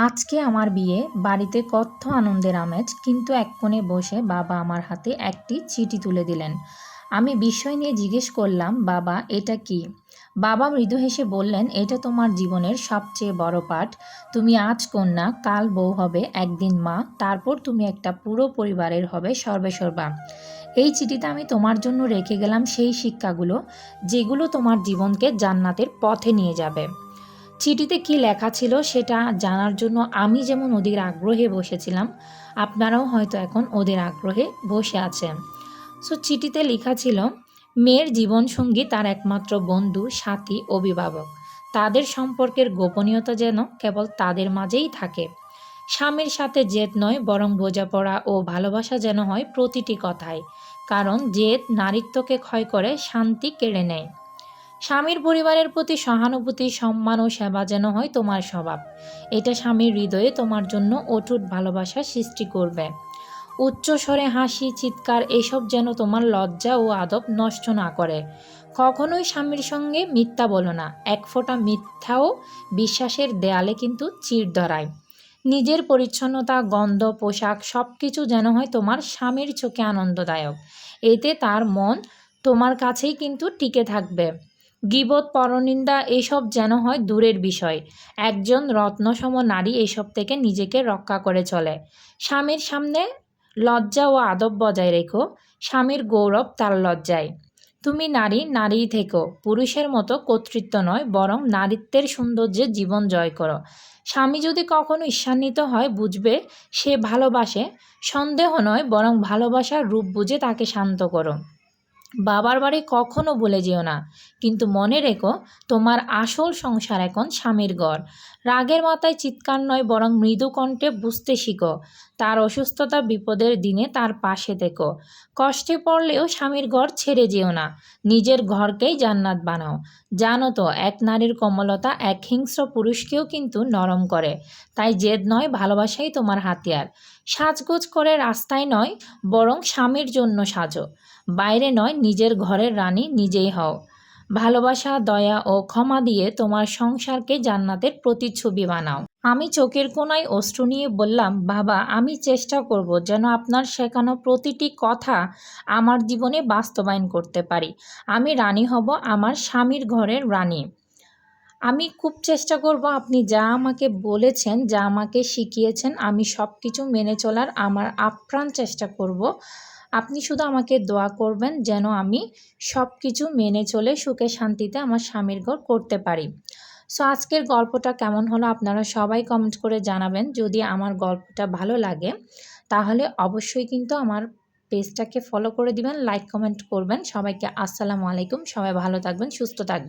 আজকে আমার বিয়ে, বাড়িতে কত আনন্দের আমেজ, কিন্তু এক কোণে বসে বাবা আমার হাতে একটি চিঠি তুলে দিলেন। আমি বিস্ময় নিয়ে জিজ্ঞেস করলাম, বাবা এটা কি? বাবা মৃদু হেসে বললেন, এটা তোমার জীবনের সবচেয়ে বড় পাঠ। তুমি আজ কন্যা, কাল বউ হবে, একদিন মা, তারপর তুমি একটা পুরো পরিবারের হবে সর্বেসর্বা। এই চিঠিতে আমি তোমার জন্য রেখে গেলাম সেই শিক্ষাগুলো, যেগুলো তোমার জীবনকে জান্নাতের পথে নিয়ে যাবে। চিঠিতে কি লেখা ছিল সেটা জানার জন্য আমি যেমন ওদের আগ্রহে বসেছিলাম, আপনারাও হয়তো এখন ওদের আগ্রহে বসে আছেন। সো চিঠিতে লেখা ছিল, মেয়ের জীবনসঙ্গী তার একমাত্র বন্ধু, সাথী, অভিভাবক। তাদের সম্পর্কের গোপনীয়তা যেন কেবল তাদের মাঝেই থাকে। স্বামীর সাথে জেদ নয়, বরং বোঝাপড়া ও ভালোবাসা যেন হয় প্রতিটি কথায়, কারণ জেদ নারীত্বকে ক্ষয় করে, শান্তি কেড়ে নেয়। স্বামীর পরিবারের প্রতি সহানুভূতি, সম্মান ও সেবা যেন হয় তোমার স্বভাব। এটা স্বামীর হৃদয়ে তোমার জন্য অটুট ভালোবাসা সৃষ্টি করবে। উচ্চস্বরে হাসি, চিৎকার এসব যেন তোমার লজ্জা ও আদব নষ্ট না করে। কখনোই স্বামীর সঙ্গে মিথ্যা বলো না। এক ফোঁটা মিথ্যাও বিশ্বাসের দেয়ালে কিন্তু চির ধরায়। নিজের পরিচ্ছন্নতা, গন্ধ, পোশাক সব কিছু যেন হয় তোমার স্বামীর চোখে আনন্দদায়ক। এতে তার মন তোমার কাছেই কিন্তু টিকে থাকবে। গীবত, পরনিন্দা এসব যেন হয় দূরের বিষয়। একজন রত্নসম নারী এসব থেকে নিজেকে রক্ষা করে চলে। স্বামীর সামনে লজ্জা ও আদব বজায় রেখো। স্বামীর গৌরব তার লজ্জায়। তুমি নারী, নারীই থেকো। পুরুষের মতো কর্তৃত্ব নয়, বরং নারীত্বের সৌন্দর্যে জীবন জয় করো। স্বামী যদি কখনো ঈর্ষান্বিত হয়, বুঝবে সে ভালোবাসে। সন্দেহ নয়, বরং ভালোবাসার রূপ বুঝে তাকে শান্ত করো। বাবার বাড়ি কখনো ভুলে যেও না, কিন্তু মনে রেখো তোমার আসল সংসার এখন স্বামীর ঘর। রাগের মাথায় চিৎকার নয়, বরং মৃদু কণ্ঠে বুঝতে শিখো। তার অসুস্থতা, বিপদের দিনে তার পাশে থেকো। কষ্টে পড়লেও স্বামীর ঘর ছেড়ে যেও না। নিজের ঘরকেই জান্নাত বানাও। জানো তো, এক নারীর কোমলতা এক হিংস্র পুরুষকেও কিন্তু নরম করে। তাই জেদ নয়, ভালোবাসাই তোমার হাতিয়ার। সাজগোজ করে রাস্তায় নয়, বরং স্বামীর জন্য সাজো। বাইরে নয়, নিজের ঘরের রানী নিজেই হও। ভালোবাসা, দয়া ও ক্ষমা দিয়ে তোমার সংসারকে জান্নাতের প্রতিচ্ছবি বানাও। আমি চোখের কোণায় অশ্রু নিয়ে বললাম, বাবা আমি চেষ্টা করব যেন আপনার শেখানো প্রতিটি কথা আমার জীবনে বাস্তবায়ন করতে পারি। আমি রানী হব, আমার স্বামীর ঘরের রানী। আমি খুব চেষ্টা করব আপনি যা আমাকে বলেছেন, যা আমাকে শিখিয়েছেন, আমি সব কিছু মেনে চলার আমার আপ্রাণ চেষ্টা করব। আপনি শুধু আমাকে দোয়া করবেন যেন আমি সব কিছু মেনে চলে সুখে শান্তিতে আমার স্বামীর ঘর করতে পারি। সো আজকের গল্পটা কেমন হলো আপনারা সবাই কমেন্ট করে জানাবেন। যদি আমার গল্পটা ভালো লাগে তাহলে অবশ্যই কিন্তু আমার পেজটাকে ফলো করে দিবেন, লাইক কমেন্ট করবেন। সবাইকে আসসালামু আলাইকুম। সবাই ভালো থাকবেন, সুস্থ থাকবেন।